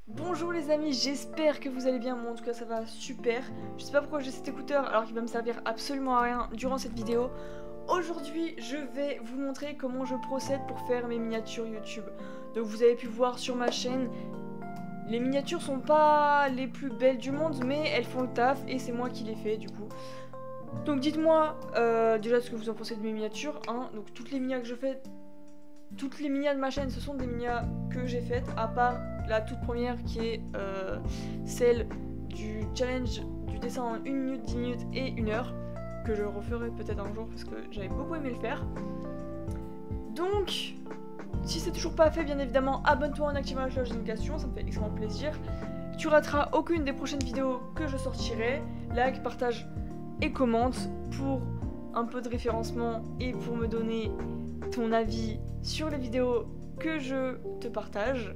Bonjour les amis, j'espère que vous allez bien, moi en tout cas ça va super. Je sais pas pourquoi j'ai cet écouteur alors qu'il va me servir absolument à rien durant cette vidéo. Aujourd'hui je vais vous montrer comment je procède pour faire mes miniatures YouTube. Donc vous avez pu voir sur ma chaîne, les miniatures sont pas les plus belles du monde mais elles font le taf et c'est moi qui les fais du coup. Donc dites-moi déjà ce que vous en pensez de mes miniatures, hein. Donc toutes les miniatures que je fais, toutes les minias de ma chaîne, ce sont des minias que j'ai faites, à part la toute première qui est celle du challenge du dessin en 1 minute, 10 minutes et 1 heure, que je referai peut-être un jour parce que j'avais beaucoup aimé le faire. Donc, si c'est toujours pas fait, bien évidemment, abonne-toi en activant la cloche de notification, ça me fait extrêmement plaisir. Tu rateras aucune des prochaines vidéos que je sortirai. Like, partage et commente pour un peu de référencement et pour me donner ton avis sur les vidéos que je te partage.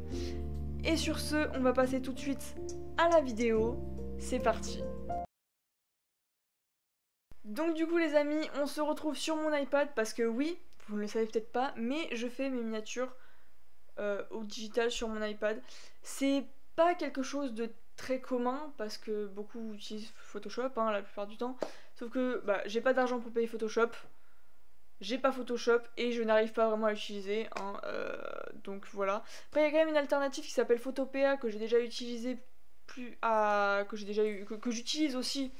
Et sur ce, on va passer tout de suite à la vidéo. C'est parti. Donc du coup les amis, on se retrouve sur mon iPad parce que oui, vous ne le savez peut-être pas, mais je fais mes miniatures au digital sur mon iPad. C'est pas quelque chose de très commun parce que beaucoup utilisent Photoshop hein, la plupart du temps. Sauf que j'ai pas d'argent pour payer Photoshop. J'ai pas Photoshop et je n'arrive pas vraiment à l'utiliser, hein, donc voilà. Après il y a quand même une alternative qui s'appelle Photopea que j'ai déjà utilisé que j'utilise aussi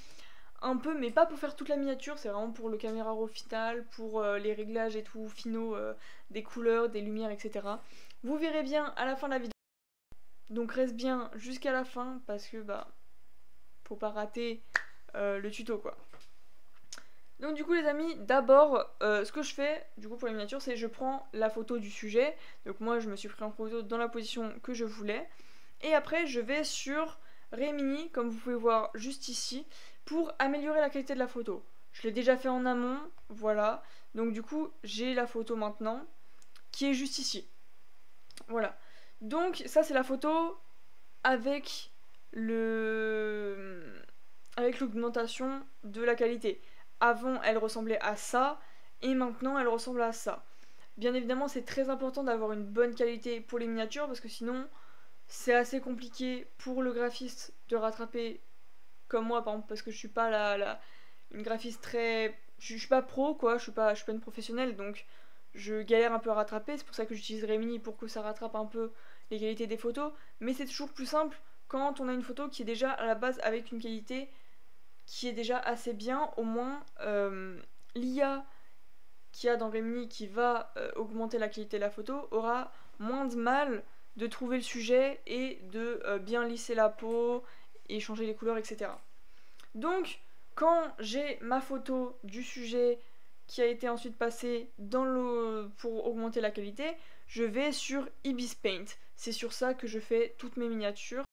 un peu, mais pas pour faire toute la miniature, c'est vraiment pour le caméra raw final, pour les réglages et tout finaux, des couleurs, des lumières, etc. Vous verrez bien à la fin de la vidéo. Donc reste bien jusqu'à la fin parce que faut pas rater le tuto quoi. Donc du coup les amis, d'abord ce que je fais du coup pour les miniatures, c'est je prends la photo du sujet. Donc moi je me suis pris en photo dans la position que je voulais. Et après je vais sur Remini, comme vous pouvez voir juste ici, pour améliorer la qualité de la photo. Je l'ai déjà fait en amont, voilà. Donc du coup j'ai la photo maintenant, qui est juste ici. Voilà. Donc ça c'est la photo avec l'augmentation de la qualité. Avant, elle ressemblait à ça, et maintenant, elle ressemble à ça. Bien évidemment, c'est très important d'avoir une bonne qualité pour les miniatures, parce que sinon, c'est assez compliqué pour le graphiste de rattraper, comme moi, par exemple, parce que je suis pas une graphiste très... Je suis pas pro, quoi, je suis pas une professionnelle, donc je galère un peu à rattraper. C'est pour ça que j'utilise Remini pour que ça rattrape un peu les qualités des photos. Mais c'est toujours plus simple quand on a une photo qui est déjà à la base avec une qualité qui est déjà assez bien. Au moins l'IA qu'il y a dans Remini qui va augmenter la qualité de la photo aura moins de mal de trouver le sujet et de bien lisser la peau et changer les couleurs, etc. Donc quand j'ai ma photo du sujet qui a été ensuite passée pour augmenter la qualité, je vais sur Ibis Paint. C'est sur ça que je fais toutes mes miniatures.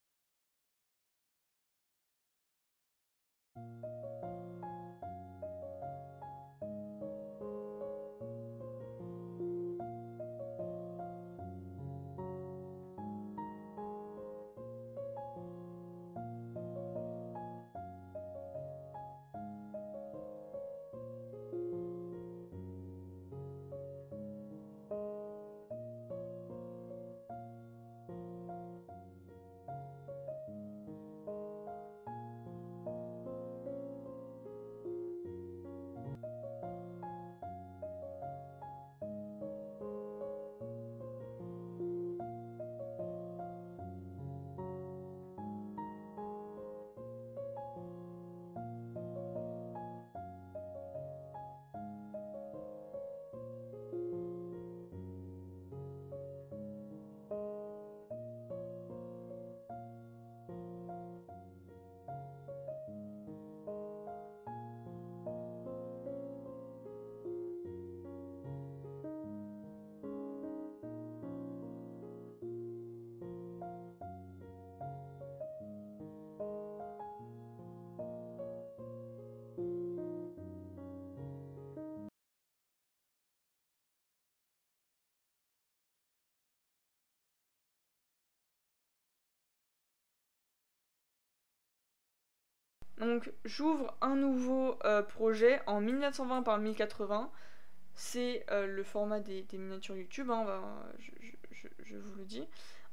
Donc j'ouvre un nouveau projet en 1920 par 1080. C'est le format des miniatures YouTube, hein, je vous le dis.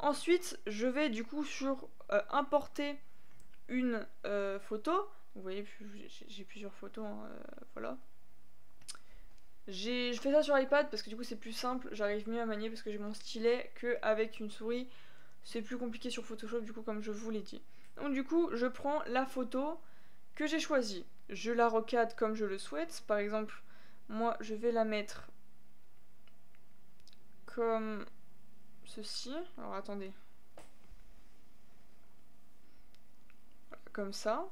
Ensuite, je vais du coup sur importer une photo. Vous voyez, j'ai plusieurs photos, hein, voilà. Je fais ça sur iPad parce que du coup c'est plus simple, j'arrive mieux à manier parce que j'ai mon stylet qu'avec une souris. C'est plus compliqué sur Photoshop du coup comme je vous l'ai dit. Donc du coup je prends la photo que j'ai choisie. Je la recadre comme je le souhaite. Par exemple, moi je vais la mettre comme ceci. Alors attendez. Comme ça.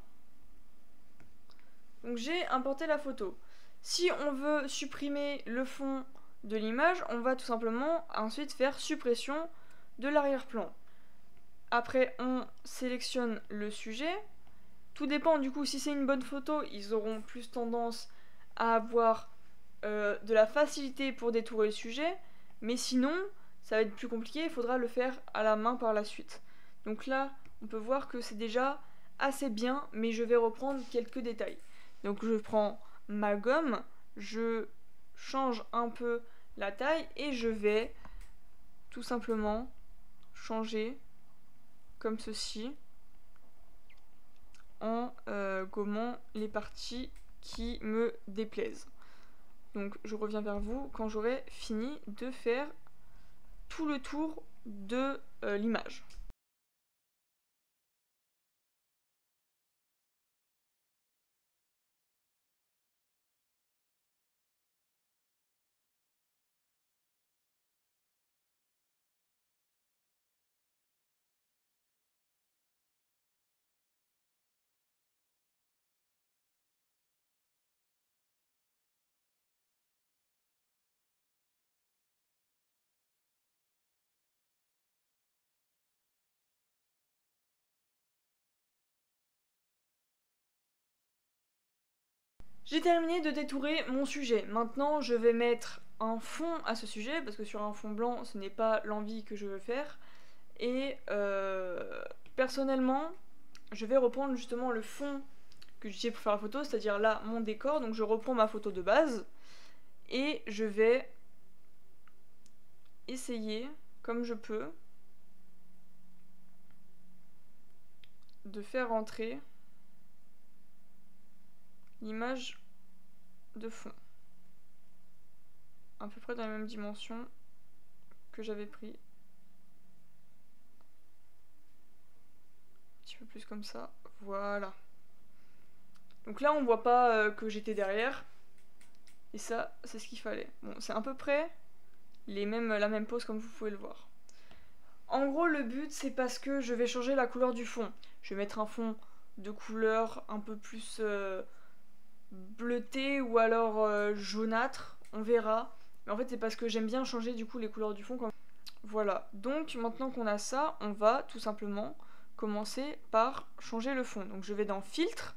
Donc j'ai importé la photo. Si on veut supprimer le fond de l'image, on va tout simplement ensuite faire suppression de l'arrière-plan. Après, on sélectionne le sujet. Tout dépend du coup, si c'est une bonne photo, ils auront plus tendance à avoir de la facilité pour détourer le sujet. Mais sinon, ça va être plus compliqué, il faudra le faire à la main par la suite. Donc là, on peut voir que c'est déjà assez bien, mais je vais reprendre quelques détails. Donc je prends ma gomme, je change un peu la taille et je vais tout simplement changer comme ceci en gommant les parties qui me déplaisent. Donc je reviens vers vous quand j'aurai fini de faire tout le tour de l'image. J'ai terminé de détourer mon sujet. Maintenant, je vais mettre un fond à ce sujet, parce que sur un fond blanc, ce n'est pas l'envie que je veux faire. Et personnellement, je vais reprendre justement le fond que j'utilisais pour faire la photo, c'est-à-dire là, mon décor. Donc je reprends ma photo de base, et je vais essayer, comme je peux, de faire rentrer l'image de fond. À peu près dans la même dimension que j'avais pris. Un petit peu plus comme ça. Voilà. Donc là on voit pas que j'étais derrière. Et ça, c'est ce qu'il fallait. Bon, c'est à peu près la même pose comme vous pouvez le voir. En gros, le but, c'est parce que je vais changer la couleur du fond. Je vais mettre un fond de couleur un peu plus bleuté ou alors jaunâtre. On verra. Mais en fait, c'est parce que j'aime bien changer du coup les couleurs du fond. Voilà. Donc, maintenant qu'on a ça, on va tout simplement commencer par changer le fond. Donc, je vais dans Filtre.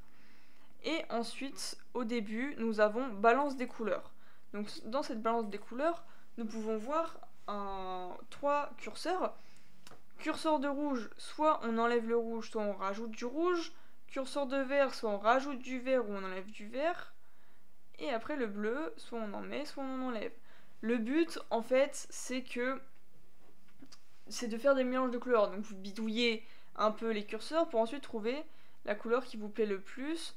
Et ensuite, au début, nous avons balance des couleurs. Donc dans cette balance des couleurs, nous pouvons voir trois curseurs. Curseur de rouge, soit on enlève le rouge, soit on rajoute du rouge. Curseur de vert, soit on rajoute du vert ou on enlève du vert. Et après le bleu, soit on en met, soit on en enlève. Le but, en fait, c'est de faire des mélanges de couleurs. Donc vous bidouillez un peu les curseurs pour ensuite trouver la couleur qui vous plaît le plus,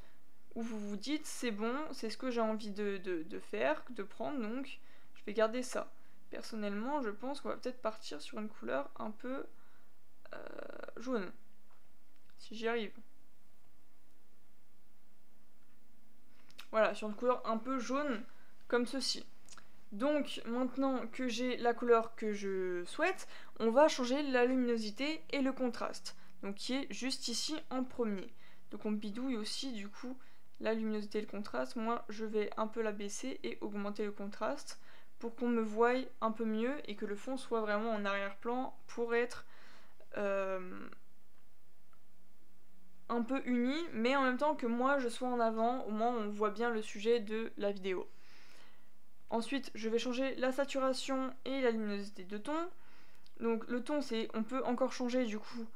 où vous vous dites c'est bon, c'est ce que j'ai envie de faire, de prendre, donc je vais garder ça. Personnellement, je pense qu'on va peut-être partir sur une couleur un peu jaune, si j'y arrive. Voilà, sur une couleur un peu jaune, comme ceci. Donc maintenant que j'ai la couleur que je souhaite, on va changer la luminosité et le contraste, donc qui est juste ici en premier. Donc on bidouille aussi du coup la luminosité et le contraste. Moi je vais un peu la baisser et augmenter le contraste pour qu'on me voie un peu mieux et que le fond soit vraiment en arrière-plan pour être un peu uni, mais en même temps que moi je sois en avant, au moins on voit bien le sujet de la vidéo. Ensuite, je vais changer la saturation et la luminosité de ton. Donc le ton, on peut encore changer du coup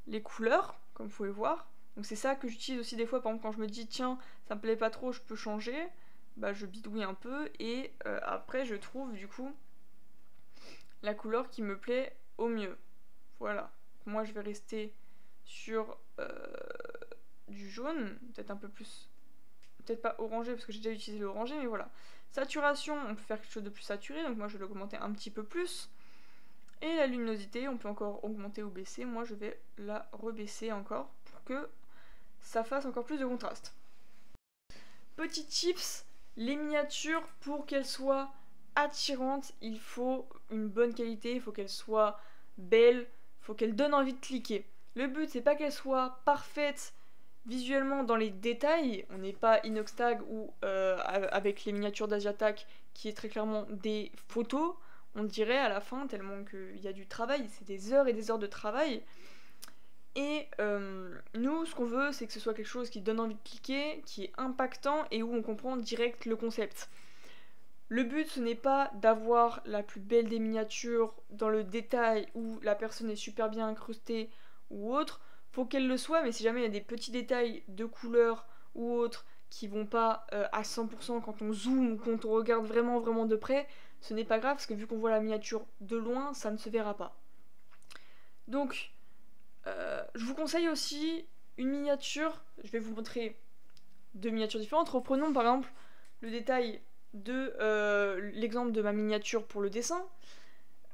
les couleurs, comme vous pouvez voir. Donc c'est ça que j'utilise aussi des fois, par exemple quand je me dis tiens, ça me plaît pas trop, je peux changer. Bah je bidouille un peu et après je trouve du coup la couleur qui me plaît au mieux. Voilà. Moi je vais rester sur du jaune, peut-être un peu plus, peut-être pas orangé parce que j'ai déjà utilisé le orangé, mais voilà. Saturation, on peut faire quelque chose de plus saturé, donc moi je vais l'augmenter un petit peu plus. Et la luminosité, on peut encore augmenter ou baisser. Moi je vais la rebaisser encore pour que ça fasse encore plus de contraste. Petit tips, les miniatures, pour qu'elles soient attirantes, il faut une bonne qualité, il faut qu'elles soient belles, il faut qu'elles donnent envie de cliquer. Le but c'est pas qu'elles soient parfaites visuellement dans les détails, on n'est pas Inoxtag ou avec les miniatures d'Asiatak qui est très clairement des photos, on dirait à la fin tellement qu'il y a du travail, c'est des heures et des heures de travail. Et nous, ce qu'on veut, c'est que ce soit quelque chose qui donne envie de cliquer, qui est impactant et où on comprend direct le concept. Le but, ce n'est pas d'avoir la plus belle des miniatures dans le détail où la personne est super bien incrustée ou autre. Faut qu'elle le soit, mais si jamais il y a des petits détails de couleur ou autres qui vont pas à 100% quand on zoome ou quand on regarde vraiment vraiment de près, ce n'est pas grave parce que vu qu'on voit la miniature de loin, ça ne se verra pas. Donc, je vous conseille aussi une miniature, je vais vous montrer deux miniatures différentes. Reprenons par exemple le détail de l'exemple de ma miniature pour le dessin.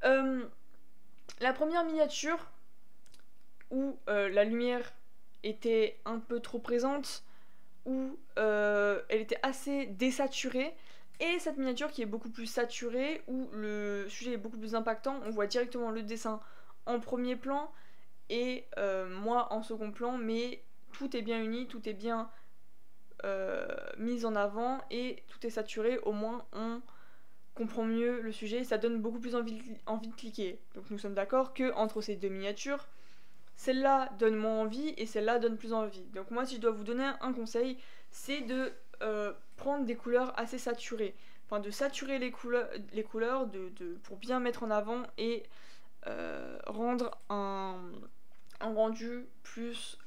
La première miniature où la lumière était un peu trop présente, où elle était assez désaturée, et cette miniature qui est beaucoup plus saturée, où le sujet est beaucoup plus impactant, on voit directement le dessin en premier plan, et moi en second plan, mais tout est bien uni, tout est bien mis en avant et tout est saturé, au moins on comprend mieux le sujet et ça donne beaucoup plus envie de cliquer. Donc nous sommes d'accord que entre ces deux miniatures, celle-là donne moins envie et celle-là donne plus envie. Donc moi si je dois vous donner un conseil, c'est de prendre des couleurs assez saturées. Enfin de saturer les couleurs pour bien mettre en avant et rendre un rendu plus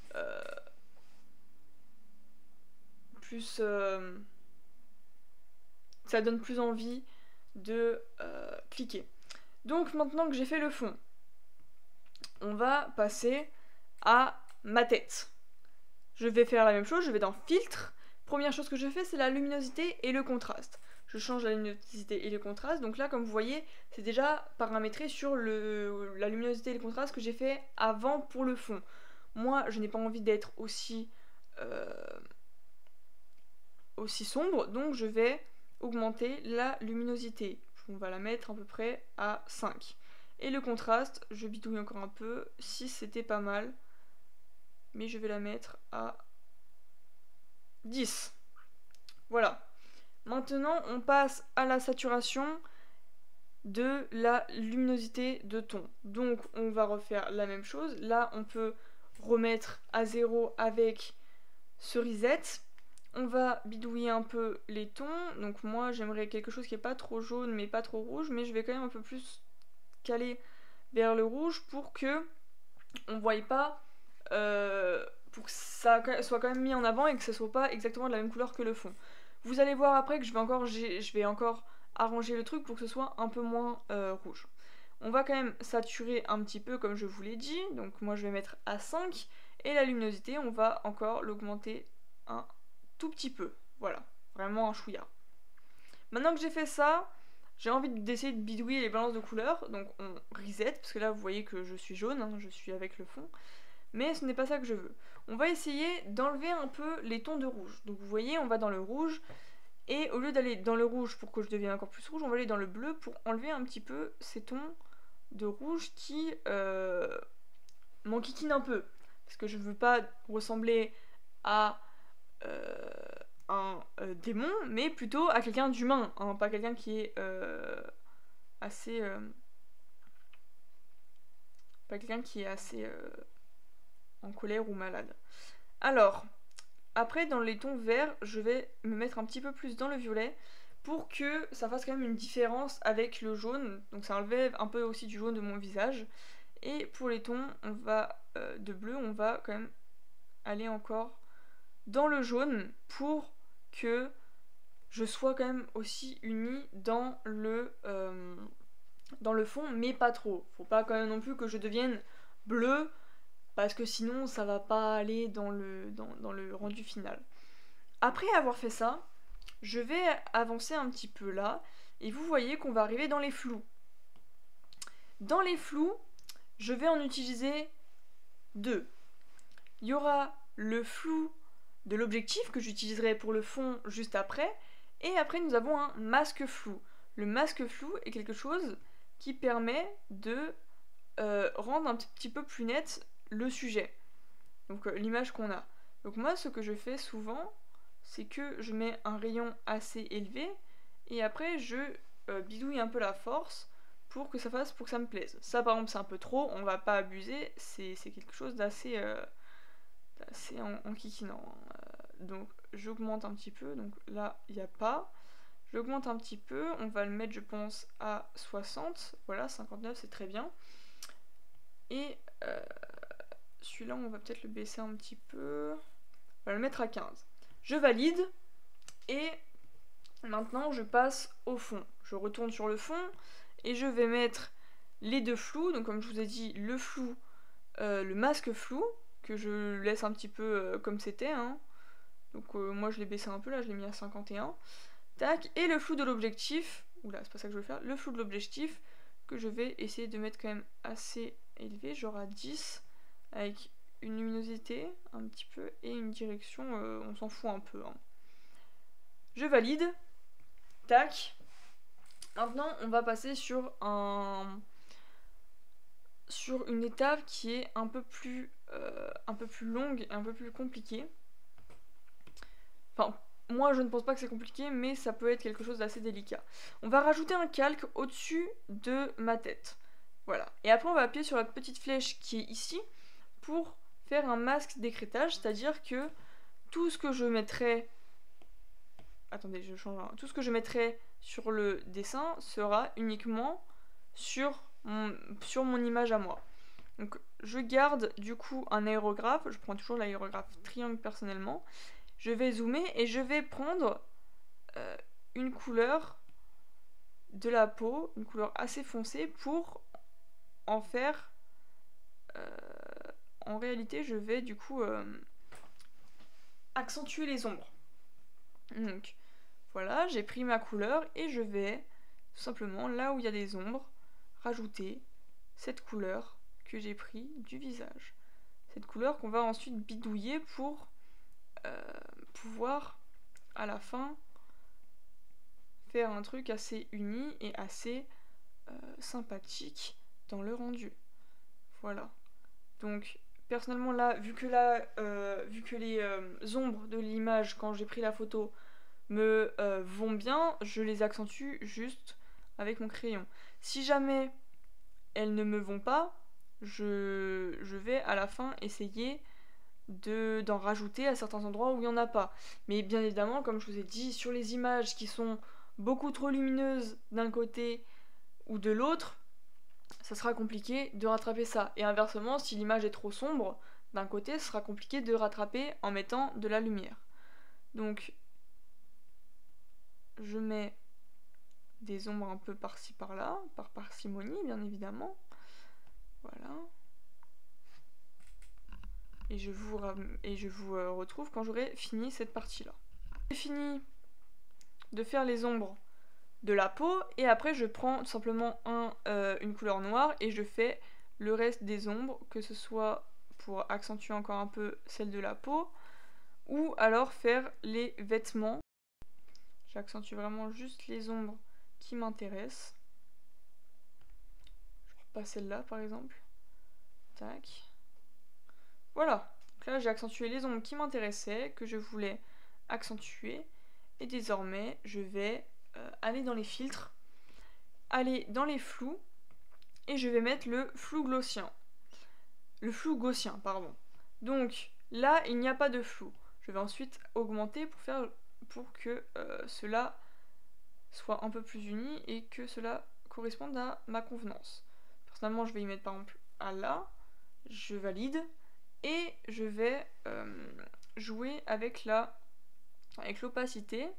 ça donne plus envie de cliquer. Donc maintenant que j'ai fait le fond, on va passer à ma tête. Je vais faire la même chose, je vais dans filtre. Première chose que je fais, c'est la luminosité et le contraste. Je change la luminosité et le contraste. Donc là, comme vous voyez, c'est déjà paramétré sur la luminosité et le contraste que j'ai fait avant pour le fond. Moi, je n'ai pas envie d'être aussi sombre, donc je vais augmenter la luminosité. On va la mettre à peu près à 5. Et le contraste, je bidouille encore un peu. 6 c'était pas mal, mais je vais la mettre à 10. Voilà. Maintenant, on passe à la saturation de la luminosité de ton. Donc, on va refaire la même chose. Là, on peut remettre à 0 avec cerisette. On va bidouiller un peu les tons. Donc moi, j'aimerais quelque chose qui est pas trop jaune, mais pas trop rouge. Mais je vais quand même un peu plus caler vers le rouge pour que on voie pas... pour que ça soit quand même mis en avant et que ce soit pas exactement de la même couleur que le fond. Vous allez voir après que je vais encore arranger le truc pour que ce soit un peu moins rouge. On va quand même saturer un petit peu comme je vous l'ai dit, donc moi je vais mettre à 5 et la luminosité on va encore l'augmenter un tout petit peu, voilà, vraiment un chouïa. Maintenant que j'ai fait ça, j'ai envie d'essayer de bidouiller les balances de couleurs, donc on reset, parce que là vous voyez que je suis jaune, hein, je suis avec le fond. Mais ce n'est pas ça que je veux. On va essayer d'enlever un peu les tons de rouge. Donc vous voyez, on va dans le rouge. Et au lieu d'aller dans le rouge pour que je devienne encore plus rouge, on va aller dans le bleu pour enlever un petit peu ces tons de rouge qui m'enquiquinent un peu. Parce que je veux pas ressembler à un démon, mais plutôt à quelqu'un d'humain. Hein, pas quelqu'un qui est assez... pas quelqu'un qui est assez... en colère ou malade. Alors, après dans les tons verts, je vais me mettre un petit peu plus dans le violet pour que ça fasse quand même une différence avec le jaune. Donc ça enlève un peu aussi du jaune de mon visage. Et pour les tons, on va de bleu, on va quand même aller encore dans le jaune pour que je sois quand même aussi unie dans le fond, mais pas trop. Faut pas quand même non plus que je devienne bleu, parce que sinon ça va pas aller dans le rendu final. Après avoir fait ça, je vais avancer un petit peu là, et vous voyez qu'on va arriver dans les flous. Dans les flous, je vais en utiliser deux. Il y aura le flou de l'objectif que j'utiliserai pour le fond juste après, et après nous avons un masque flou. Le masque flou est quelque chose qui permet de rendre un petit peu plus net le sujet, donc l'image qu'on a. Donc moi ce que je fais souvent, c'est que je mets un rayon assez élevé, et après je bidouille un peu la force pour que ça me plaise. Ça par exemple c'est un peu trop, on va pas abuser, c'est quelque chose d'assez enquiquinant. Donc j'augmente un petit peu, donc là il n'y a pas. J'augmente un petit peu, on va le mettre je pense à 60, voilà 59 c'est très bien. Et celui-là on va peut-être le baisser un petit peu, on va le mettre à 15. Je valide, et maintenant je passe au fond. Je retourne sur le fond, et je vais mettre les deux flous, donc comme je vous ai dit, le flou, le masque flou, que je laisse un petit peu comme c'était, hein. Donc moi je l'ai baissé un peu, là je l'ai mis à 51. Tac, et le flou de l'objectif, oula c'est pas ça que je veux faire, le flou de l'objectif, que je vais essayer de mettre quand même assez élevé, genre à 10, avec une luminosité un petit peu, et une direction, on s'en fout un peu, hein. Je valide, tac. Maintenant on va passer sur une étape qui est un peu plus longue et un peu plus compliquée. Enfin, moi je ne pense pas que c'est compliqué, mais ça peut être quelque chose d'assez délicat. On va rajouter un calque au-dessus de ma tête. Voilà. Et après on va appuyer sur la petite flèche qui est ici pour faire un masque d'écrêtage, c'est-à-dire que tout ce que je mettrai... Attendez, je change. Tout ce que je mettrai sur le dessin sera uniquement sur mon image à moi. Donc je garde du coup un aérographe, je prends toujours l'aérographe triangle personnellement. Je vais zoomer et je vais prendre une couleur de la peau, une couleur assez foncée pour en faire... en réalité, je vais du coup accentuer les ombres. Donc voilà, j'ai pris ma couleur et je vais tout simplement, là où il y a des ombres, rajouter cette couleur que j'ai pris du visage. Cette couleur qu'on va ensuite bidouiller pour pouvoir à la fin faire un truc assez uni et assez sympathique dans le rendu. Voilà. Donc personnellement là, vu que les ombres de l'image quand j'ai pris la photo me vont bien, je les accentue juste avec mon crayon. Si jamais elles ne me vont pas, je vais à la fin essayer d'en rajouter à certains endroits où il n'y en a pas. Mais bien évidemment, comme je vous ai dit, sur les images qui sont beaucoup trop lumineuses d'un côté ou de l'autre, ça sera compliqué de rattraper ça. Et inversement, si l'image est trop sombre d'un côté, ce sera compliqué de rattraper en mettant de la lumière. Donc, je mets des ombres un peu par-ci par-là, par parcimonie bien évidemment. Voilà. Et je vous retrouve quand j'aurai fini cette partie-là. J'ai fini de faire les ombres de la peau et après je prends tout simplement une couleur noire et je fais le reste des ombres, que ce soit pour accentuer encore un peu celle de la peau ou alors faire les vêtements. J'accentue vraiment juste les ombres qui m'intéressent. Je repasse celle-là par exemple. Tac. Voilà. Donc là j'ai accentué les ombres qui m'intéressaient, que je voulais accentuer. Et désormais je vais aller dans les filtres, aller dans les flous, et je vais mettre le flou gaussien. Le flou gaussien, pardon. Donc là il n'y a pas de flou. Je vais ensuite augmenter pour que cela soit un peu plus uni et que cela corresponde à ma convenance. Personnellement je vais y mettre par exemple à là, je valide et je vais jouer avec l'opacité,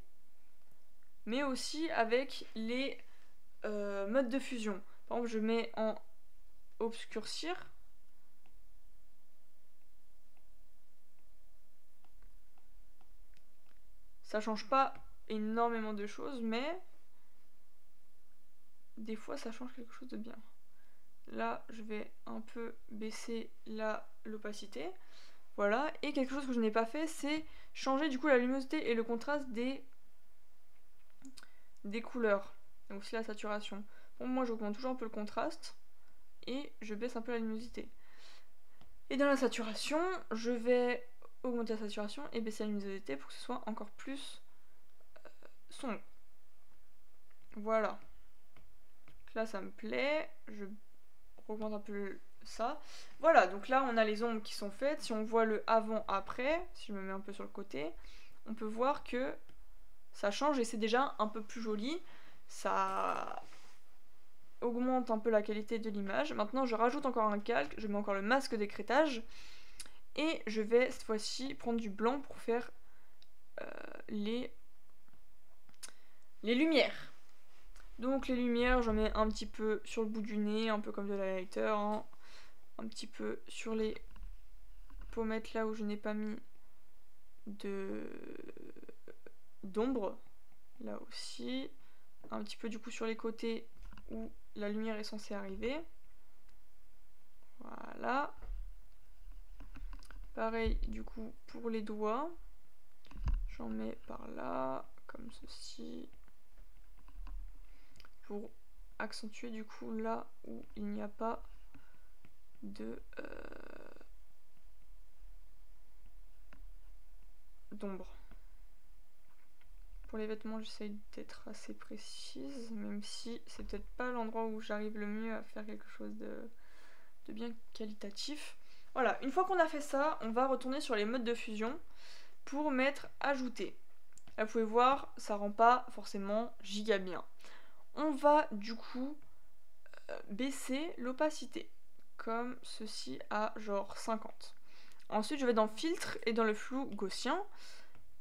mais aussi avec les modes de fusion. Par exemple je mets en obscurcir Ça change pas énormément de choses, mais des fois ça change quelque chose de bien. Là, je vais un peu baisser l'opacité. Voilà, et quelque chose que je n'ai pas fait, c'est changer du coup la luminosité et le contraste des couleurs. Donc aussi la saturation. Bon, moi j'augmente toujours un peu le contraste et je baisse un peu la luminosité. Et dans la saturation, je vais augmenter la saturation et baisser la luminosité pour que ce soit encore plus sombre. Voilà. Donc là ça me plaît, je augmente un peu ça. Voilà, donc là on a les ombres qui sont faites. Si on voit le avant-après, si je me mets un peu sur le côté, on peut voir que ça change et c'est déjà un peu plus joli. Ça augmente un peu la qualité de l'image. Maintenant je rajoute encore un calque, je mets encore le masque d'écrêtage et je vais cette fois-ci prendre du blanc pour faire les lumières. Donc les lumières, j'en mets un petit peu sur le bout du nez, un peu comme de l'highlighter, hein. Un petit peu sur les pommettes là où je n'ai pas mis d'ombre, là aussi. Un petit peu du coup sur les côtés où la lumière est censée arriver. Voilà. Pareil du coup pour les doigts. J'en mets par là, comme ceci. Pour accentuer du coup là où il n'y a pas d'ombre. Pour les vêtements, j'essaye d'être assez précise, même si c'est peut-être pas l'endroit où j'arrive le mieux à faire quelque chose de bien qualitatif. Voilà, une fois qu'on a fait ça, on va retourner sur les modes de fusion pour mettre ajouter. Là, vous pouvez voir, ça rend pas forcément giga bien. On va du coup baisser l'opacité, comme ceci à genre 50. Ensuite, je vais dans filtre et dans le flou gaussien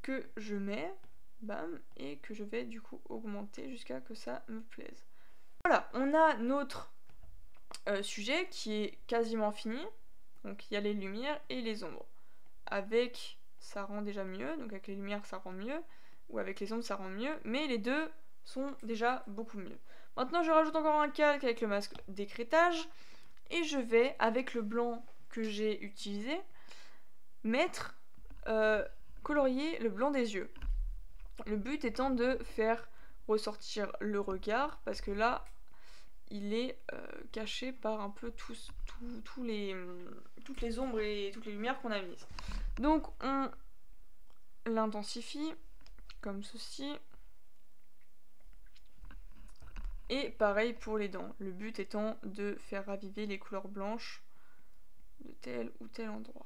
que je mets, bam, et que je vais du coup augmenter jusqu'à que ça me plaise. Voilà, on a notre sujet qui est quasiment fini. Donc il y a les lumières et les ombres. Avec, ça rend déjà mieux, donc avec les lumières ça rend mieux, ou avec les ombres ça rend mieux, mais les deux sont déjà beaucoup mieux. Maintenant je rajoute encore un calque avec le masque d'écrêtage, et je vais, avec le blanc que j'ai utilisé, mettre, colorier le blanc des yeux. Le but étant de faire ressortir le regard, parce que là, il est caché par un peu toutes les ombres et toutes les lumières qu'on a mises. Donc on l'intensifie, comme ceci. Et pareil pour les dents. Le but étant de faire raviver les couleurs blanches de tel ou tel endroit.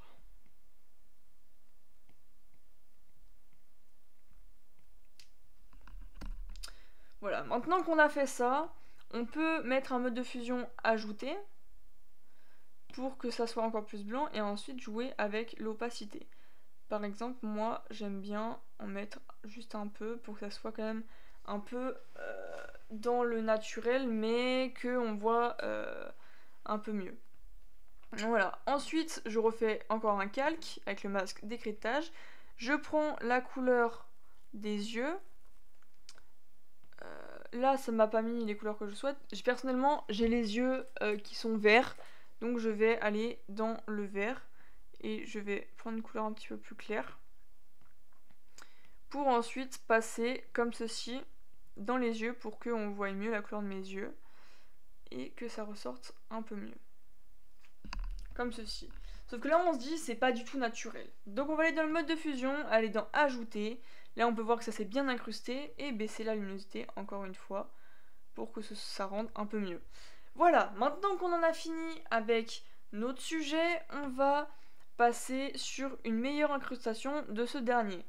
Voilà, maintenant qu'on a fait ça, on peut mettre un mode de fusion ajouté pour que ça soit encore plus blanc et ensuite jouer avec l'opacité. Par exemple, moi j'aime bien en mettre juste un peu pour que ça soit quand même un peu dans le naturel mais qu'on voit un peu mieux. Voilà, ensuite je refais encore un calque avec le masque d'écrêtage. Je prends la couleur des yeux. Là ça m'a pas mis les couleurs que je souhaite. Personnellement j'ai les yeux qui sont verts, donc je vais aller dans le vert et je vais prendre une couleur un petit peu plus claire pour ensuite passer comme ceci dans les yeux pour qu'on voie mieux la couleur de mes yeux et que ça ressorte un peu mieux comme ceci. Sauf que là on se dit c'est pas du tout naturel, donc on va aller dans le mode de fusion, aller dans ajouter. Là on peut voir que ça s'est bien incrusté et baisser la luminosité encore une fois pour que ça rende un peu mieux. Voilà, maintenant qu'on en a fini avec notre sujet, on va passer sur une meilleure incrustation de ce dernier.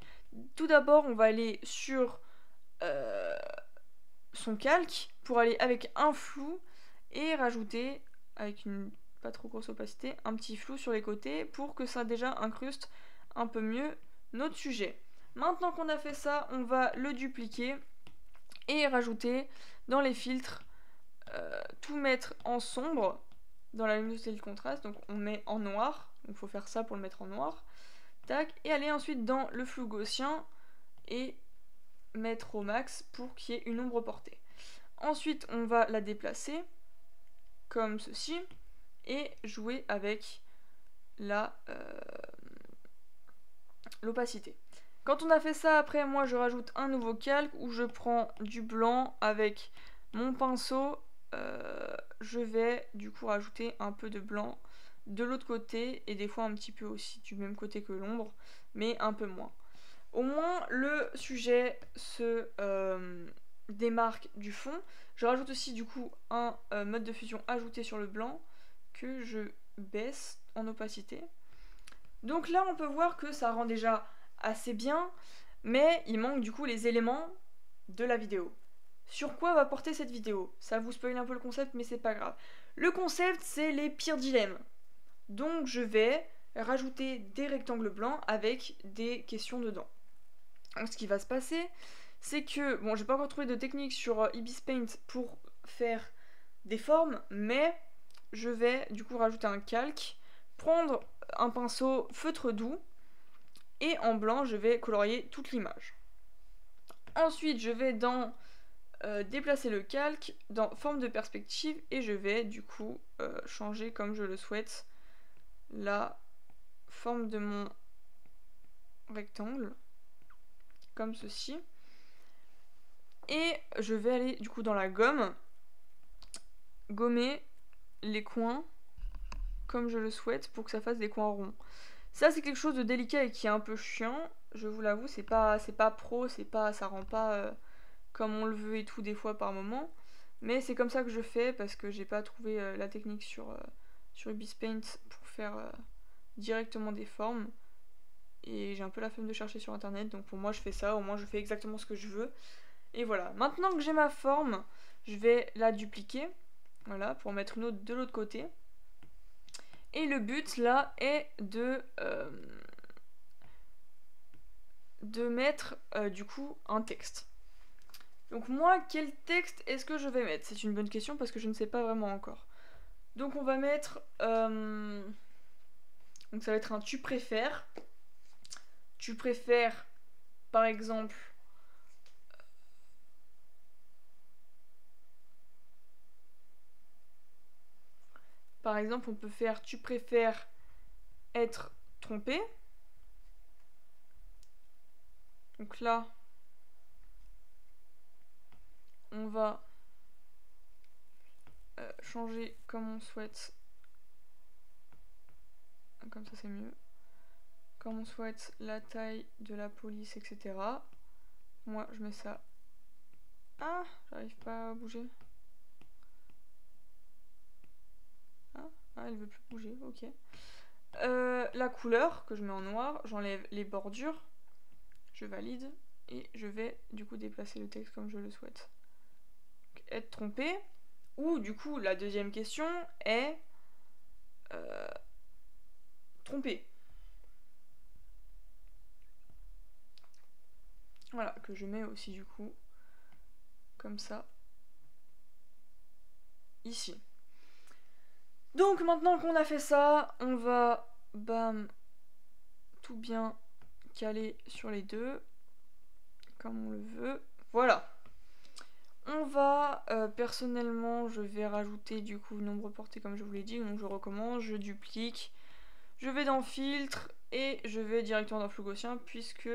Tout d'abord on va aller sur son calque pour aller avec un flou et rajouter avec une pas trop grosse opacité un petit flou sur les côtés pour que ça déjà incruste un peu mieux notre sujet. Maintenant qu'on a fait ça, on va le dupliquer et rajouter dans les filtres, tout mettre en sombre dans la luminosité et le contraste. Donc on met en noir, il faut faire ça pour le mettre en noir. Tac, et aller ensuite dans le flou gaussien et mettre au max pour qu'il y ait une ombre portée. Ensuite, on va la déplacer comme ceci et jouer avec l'opacité. Quand on a fait ça, après, moi, je rajoute un nouveau calque où je prends du blanc avec mon pinceau. Je vais du coup rajouter un peu de blanc de l'autre côté et des fois un petit peu aussi du même côté que l'ombre, mais un peu moins. Au moins, le sujet se démarque du fond. Je rajoute aussi du coup un mode de fusion ajouté sur le blanc que je baisse en opacité. Donc là, on peut voir que ça rend déjà assez bien, mais il manque du coup les éléments de la vidéo. Sur quoi va porter cette vidéo? Ça vous spoil un peu le concept, mais c'est pas grave. Le concept, c'est les pires dilemmes. Donc je vais rajouter des rectangles blancs avec des questions dedans. Donc ce qui va se passer, c'est que, bon, j'ai pas encore trouvé de technique sur Ibis Paint pour faire des formes, mais je vais du coup rajouter un calque, prendre un pinceau feutre doux, et en blanc, je vais colorier toute l'image. Ensuite, je vais déplacer le calque dans forme de perspective, et je vais du coup changer comme je le souhaite la forme de mon rectangle, comme ceci. Et je vais aller du coup dans la gomme, gommer les coins comme je le souhaite pour que ça fasse des coins ronds. Ça c'est quelque chose de délicat et qui est un peu chiant, je vous l'avoue, c'est pas pro, ça rend pas comme on le veut et tout des fois par moment. Mais c'est comme ça que je fais parce que j'ai pas trouvé la technique sur Ibis Paint pour faire directement des formes. Et j'ai un peu la flemme de chercher sur internet, donc pour moi je fais ça, au moins je fais exactement ce que je veux. Et voilà, maintenant que j'ai ma forme, je vais la dupliquer, voilà, pour mettre une autre de l'autre côté. Et le but là est de mettre du coup un texte. Donc moi, quel texte est-ce que je vais mettre? C'est une bonne question parce que je ne sais pas vraiment encore. Donc on va mettre... donc ça va être un tu préfères. Tu préfères, par exemple... Par exemple, on peut faire tu préfères être trompé. Donc là, on va changer comme on souhaite. Comme ça c'est mieux. Comme on souhaite la taille de la police, etc. Moi je mets ça. Ah, j'arrive pas à bouger. Ah, elle veut plus bouger, ok. La couleur que je mets en noir, j'enlève les bordures, je valide et je vais du coup déplacer le texte comme je le souhaite. Donc, être trompé, ou du coup la deuxième question est tromper. Voilà, que je mets aussi du coup comme ça ici. Donc maintenant qu'on a fait ça, on va bam tout bien caler sur les deux comme on le veut. Voilà. On va, personnellement, je vais rajouter du coup nombre porté comme je vous l'ai dit, donc je recommence, je duplique, je vais dans filtre et je vais directement dans flou gaussien puisque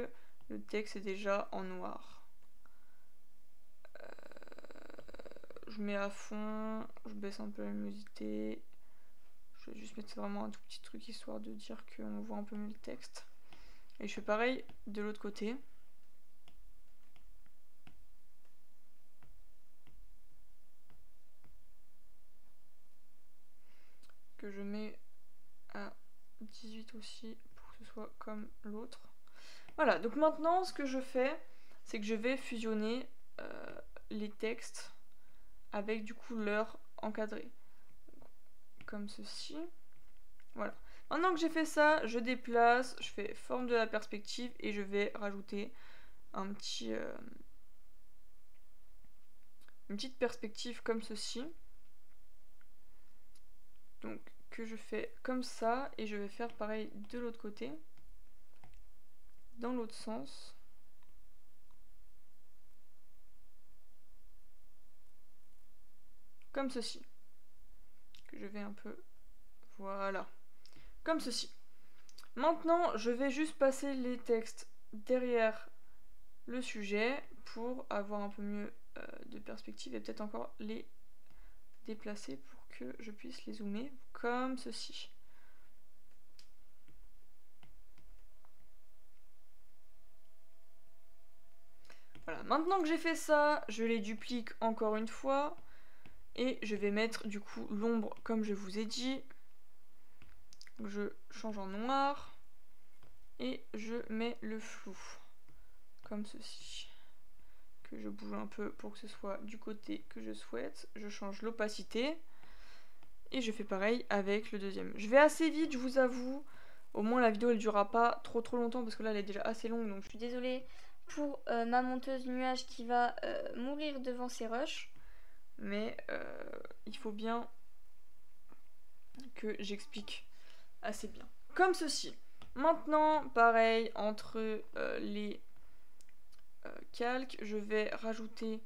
le texte est déjà en noir. Je mets à fond, je baisse un peu la luminosité, je vais juste mettre vraiment un tout petit truc histoire de dire qu'on voit un peu mieux le texte. Et je fais pareil de l'autre côté. Que je mets à 18 aussi pour que ce soit comme l'autre. Voilà, donc maintenant ce que je fais, c'est que je vais fusionner les textes avec du coup leur encadré. Comme ceci. Voilà. Maintenant que j'ai fait ça, je déplace, je fais forme de la perspective et je vais rajouter un petit, une petite perspective comme ceci. Donc que je fais comme ça et je vais faire pareil de l'autre côté, dans l'autre sens. comme ceci. Que je vais un peu... Voilà. Comme ceci. Maintenant, je vais juste passer les textes derrière le sujet pour avoir un peu mieux de perspective et peut-être encore les déplacer pour que je puisse les zoomer comme ceci. Voilà, maintenant que j'ai fait ça, je les duplique encore une fois et je vais mettre du coup l'ombre comme je vous ai dit. Je change en noir et je mets le flou comme ceci. Que je bouge un peu pour que ce soit du côté que je souhaite. Je change l'opacité et je fais pareil avec le deuxième. Je vais assez vite, je vous avoue. Au moins la vidéo elle durera pas trop longtemps parce que là elle est déjà assez longue, donc je suis désolée pour ma monteuse nuage qui va mourir devant ces rushs. Mais il faut bien que j'explique assez bien. Comme ceci. Maintenant, pareil, entre les calques, je vais rajouter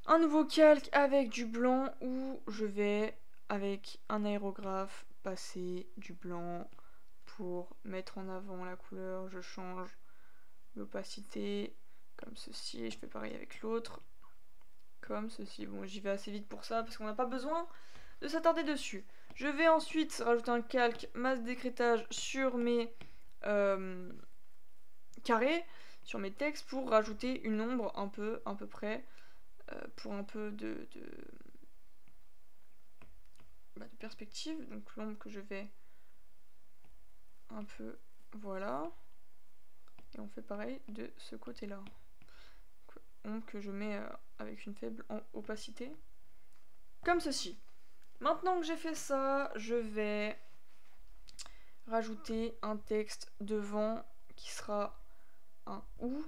un nouveau calque avec du blanc où je vais, avec un aérographe, passer du blanc pour mettre en avant la couleur. Je change l'opacité comme ceci et je fais pareil avec l'autre comme ceci. Bon, j'y vais assez vite pour ça parce qu'on n'a pas besoin de s'attarder dessus. Je vais ensuite rajouter un calque masse d'écrêtage sur mes carrés, sur mes textes pour rajouter une ombre un peu, à peu près, pour un peu de perspective. Donc l'ombre que je vais un peu, voilà. Et on fait pareil de ce côté-là. Ombre que je mets avec une faible opacité. Comme ceci. Maintenant que j'ai fait ça, je vais rajouter un texte devant qui sera un OU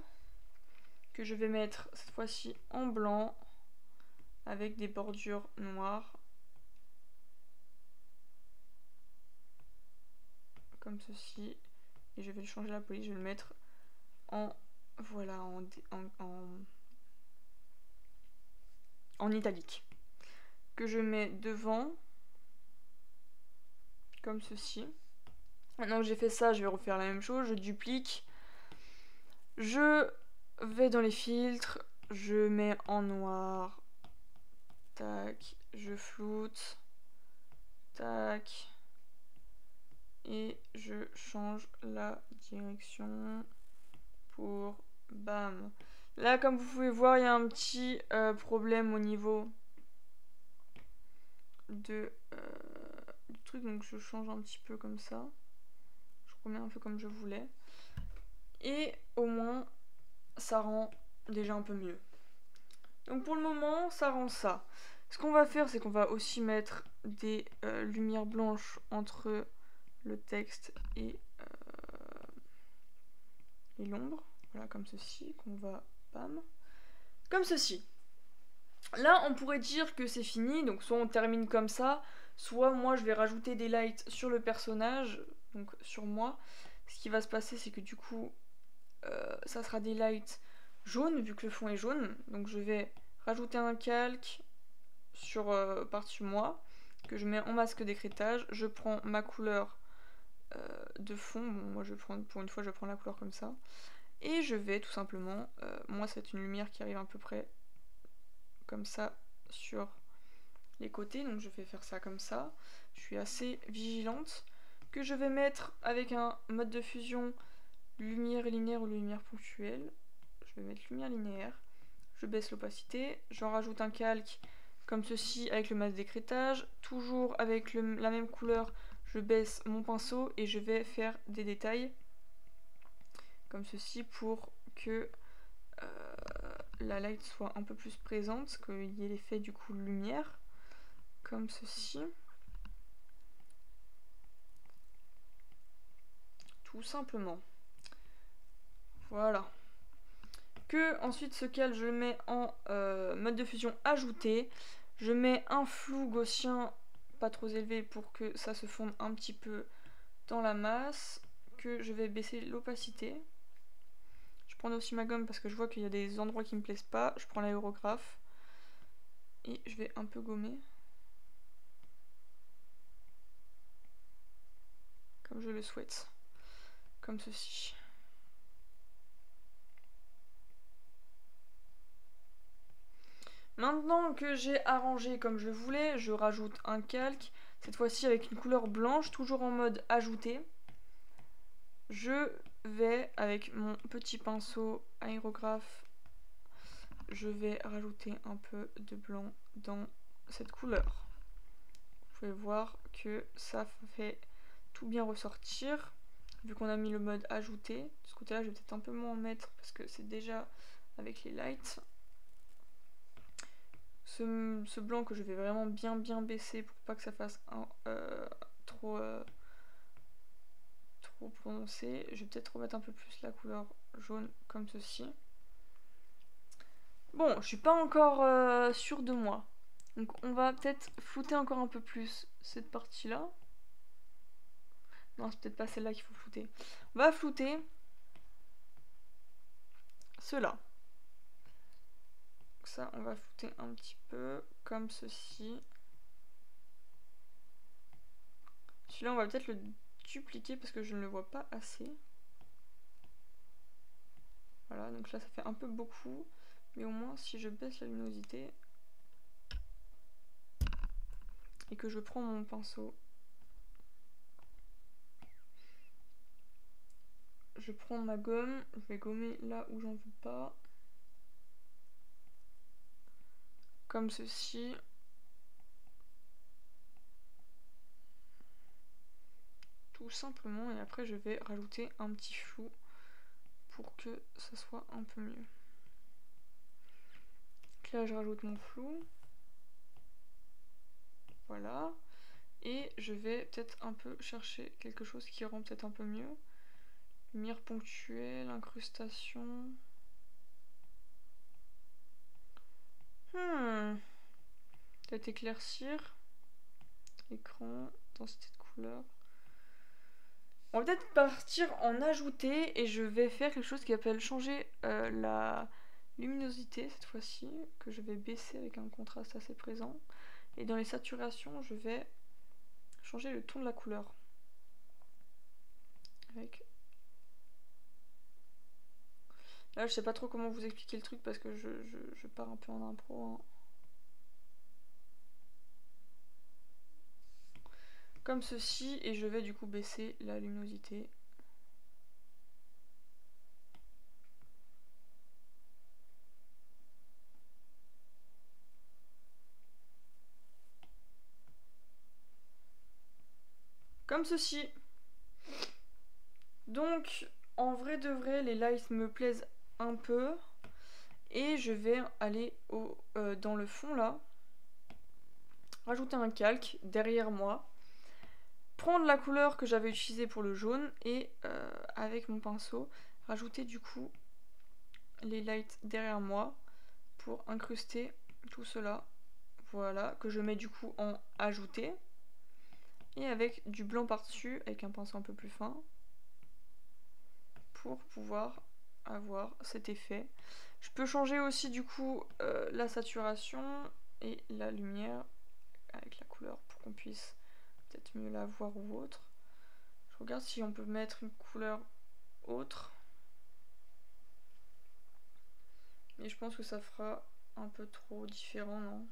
que je vais mettre cette fois-ci en blanc avec des bordures noires comme ceci et je vais changer la police, je vais le mettre en voilà en italique que je mets devant comme ceci. Maintenant que j'ai fait ça, je vais refaire la même chose, je duplique, je vais dans les filtres, je mets en noir, tac, je floute, tac, et je change la direction pour bam. Là, comme vous pouvez voir, il y a un petit problème au niveau du truc, donc je change un petit peu comme ça. Je remets un peu comme je voulais. Et au moins, ça rend déjà un peu mieux. Donc pour le moment, ça rend ça. Ce qu'on va faire, c'est qu'on va aussi mettre des lumières blanches entre le texte et l'ombre. Voilà, comme ceci, qu'on va, bam, comme ceci. Là, on pourrait dire que c'est fini, donc soit on termine comme ça, soit moi je vais rajouter des lights sur le personnage, donc sur moi. Ce qui va se passer, c'est que du coup, ça sera des lights jaunes, vu que le fond est jaune. Donc je vais rajouter un calque sur par-dessus moi, que je mets en masque d'écrêtage. Je prends ma couleur de fond, bon, moi je vais prendre, pour une fois je vais prendre la couleur comme ça. Et je vais tout simplement, moi c'est une lumière qui arrive à peu près comme ça sur les côtés, donc je vais faire ça comme ça. Je suis assez vigilante, que je vais mettre avec un mode de fusion lumière linéaire ou lumière ponctuelle. Je vais mettre lumière linéaire, je baisse l'opacité, j'en rajoute un calque comme ceci avec le masque d'écrêtage, toujours avec la même couleur, je baisse mon pinceau et je vais faire des détails comme ceci pour que la light soit un peu plus présente, qu'il y ait l'effet du coup lumière, comme ceci. Tout simplement. Voilà. Que ensuite ce cal je le mets en mode de fusion ajouté. Je mets un flou gaussien pas trop élevé pour que ça se fonde un petit peu dans la masse. Que je vais baisser l'opacité. Je prends aussi ma gomme parce que je vois qu'il y a des endroits qui me plaisent pas. Je prends l'aérographe. Et je vais un peu gommer. Comme je le souhaite. Comme ceci. Maintenant que j'ai arrangé comme je voulais, je rajoute un calque. Cette fois-ci avec une couleur blanche, toujours en mode ajouter. Je vais, avec mon petit pinceau aérographe, je vais rajouter un peu de blanc dans cette couleur. Vous pouvez voir que ça fait tout bien ressortir. Vu qu'on a mis le mode ajouter, de ce côté-là, je vais peut-être un peu moins en mettre parce que c'est déjà avec les lights. Ce blanc que je vais vraiment bien baisser pour pas que ça fasse trop prononcé. Je vais peut-être remettre un peu plus la couleur jaune comme ceci. Bon, je suis pas encore sûre de moi. Donc on va peut-être flouter encore un peu plus cette partie-là. Non, c'est peut-être pas celle-là qu'il faut flouter. On va flouter cela. Ça, on va flouter un petit peu comme ceci. Celui-là, on va peut-être le dupliquer parce que je ne le vois pas assez. Voilà, donc là, ça fait un peu beaucoup. Mais au moins, si je baisse la luminosité et que je prends mon pinceau, je prends ma gomme, je vais gommer là où j'en veux pas. Comme ceci. Tout simplement, et après je vais rajouter un petit flou pour que ça soit un peu mieux. Donc là je rajoute mon flou. Voilà. Et je vais peut-être un peu chercher quelque chose qui rend peut-être un peu mieux. Lumière ponctuelle, incrustation. Peut-être éclaircir. Écran, densité de couleur. On va peut-être partir en ajouter et je vais faire quelque chose qui appelle changer la luminosité cette fois-ci, que je vais baisser avec un contraste assez présent. Et dans les saturations, je vais changer le ton de la couleur. Avec... Là, je sais pas trop comment vous expliquer le truc parce que je pars un peu en impro. Hein. Comme ceci, et je vais du coup baisser la luminosité. Comme ceci. Donc, en vrai de vrai, les lights me plaisent un peu. Et je vais aller dans le fond là. Rajouter un calque derrière moi. Prendre la couleur que j'avais utilisée pour le jaune. Et avec mon pinceau, rajouter du coup les lights derrière moi. Pour incruster tout cela. Voilà, que je mets du coup en ajouter. Et avec du blanc par-dessus, avec un pinceau un peu plus fin. Pour pouvoir avoir cet effet. Je peux changer aussi du coup la saturation et la lumière avec la couleur pour qu'on puisse peut-être mieux la voir ou autre. Je regarde si on peut mettre une couleur autre. Mais je pense que ça fera un peu trop différent, non?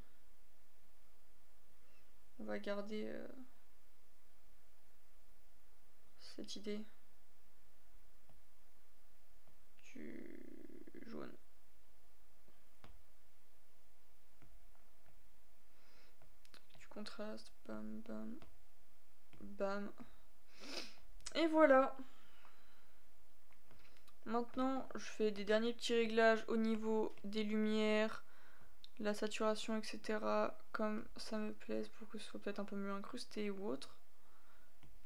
On va garder cette idée du jaune. Du contraste, bam bam bam. Et voilà. Maintenant, je fais des derniers petits réglages au niveau des lumières, la saturation, etc. Comme ça me plaise pour que ce soit peut-être un peu mieux incrusté ou autre.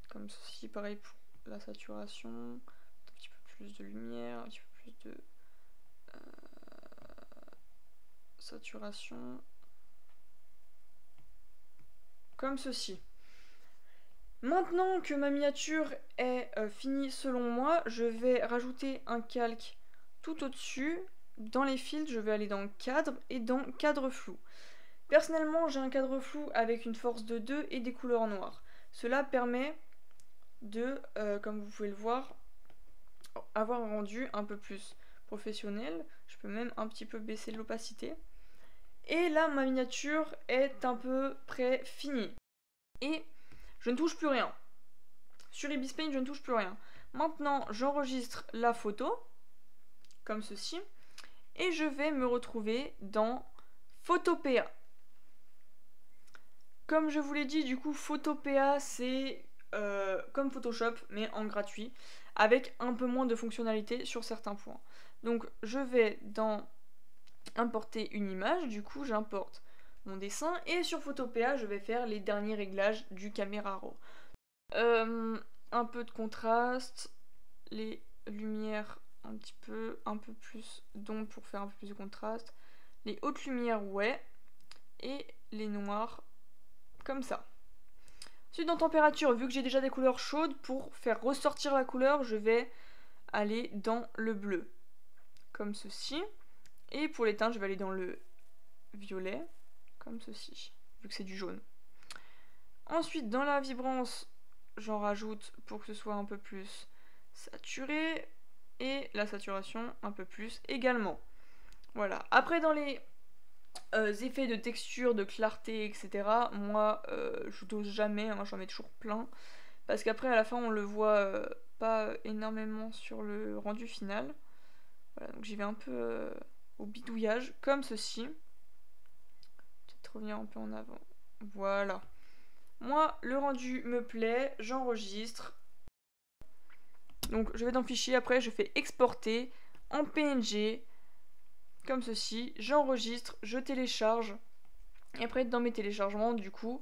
Comme ceci, pareil pour la saturation. Un petit peu plus de lumière, un petit peu plus de saturation. Comme ceci. Maintenant que ma miniature est finie selon moi, je vais rajouter un calque tout au-dessus. Dans les fils, je vais aller dans cadre et dans cadre flou. Personnellement, j'ai un cadre flou avec une force de 2 et des couleurs noires. Cela permet de, comme vous pouvez le voir, avoir un rendu un peu plus professionnel. Je peux même un petit peu baisser l'opacité. Et là, ma miniature est à peu près finie. Et je ne touche plus rien. Sur Ibis Paint, je ne touche plus rien. Maintenant, j'enregistre la photo, comme ceci. Et je vais me retrouver dans Photopea. Comme je vous l'ai dit, du coup, Photopea, c'est comme Photoshop, mais en gratuit, avec un peu moins de fonctionnalités sur certains points. Donc, je vais dans importer une image, du coup, j'importe mon dessin, et sur Photopea, je vais faire les derniers réglages du Camera Raw. Un peu de contraste, les lumières un peu plus d'ombre pour faire un peu plus de contraste, les hautes lumières, ouais, et les noirs, comme ça. Ensuite, dans température, vu que j'ai déjà des couleurs chaudes, pour faire ressortir la couleur, je vais aller dans le bleu, comme ceci. Et pour les teintes, je vais aller dans le violet, comme ceci, vu que c'est du jaune. Ensuite, dans la vibrance, j'en rajoute pour que ce soit un peu plus saturé. Et la saturation un peu plus également. Voilà. Après, dans les effets de texture, de clarté, etc., moi, je dose jamais, hein, j'en mets toujours plein. Parce qu'après, à la fin, on le voit pas énormément sur le rendu final. Voilà, donc j'y vais un peu au bidouillage, comme ceci. Peut-être revenir un peu en avant. Voilà. Moi, le rendu me plaît, j'enregistre. Donc je vais dans Fichier, après je fais exporter en PNG, comme ceci, j'enregistre, je télécharge, et après dans mes téléchargements, du coup,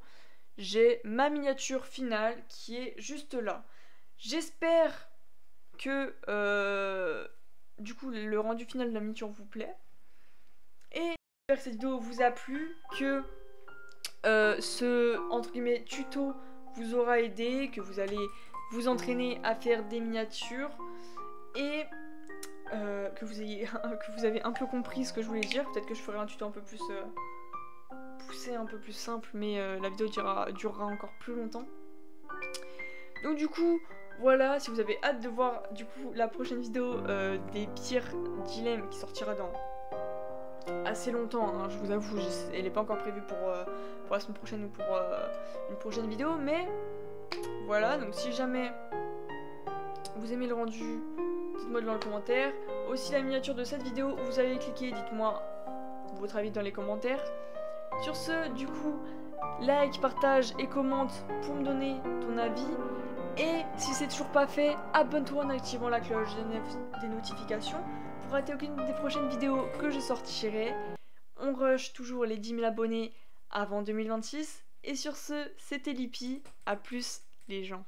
j'ai ma miniature finale qui est juste là. J'espère que du coup le rendu final de la miniature vous plaît, et j'espère que cette vidéo vous a plu, que ce entre guillemets tuto vous aura aidé, que vous allez vous entraîner à faire des miniatures et que vous avez un peu compris ce que je voulais dire. Peut-être que je ferai un tuto un peu plus poussé, un peu plus simple, mais la vidéo durera encore plus longtemps. Donc du coup, voilà, si vous avez hâte de voir du coup la prochaine vidéo des pires dilemmes qui sortira dans assez longtemps, hein, je vous avoue, elle n'est pas encore prévue pour la semaine prochaine ou pour une prochaine vidéo, mais voilà, donc si jamais vous aimez le rendu, dites-moi dans le commentaire. Aussi la miniature de cette vidéo, vous allez cliquer, dites-moi votre avis dans les commentaires. Sur ce, du coup, like, partage et commente pour me donner ton avis. Et si c'est toujours pas fait, abonne-toi en activant la cloche des notifications pour rater aucune des prochaines vidéos que je sortirai. On rush toujours les 10 000 abonnés avant 2026. Et sur ce, c'était Lippy. À plus les gens.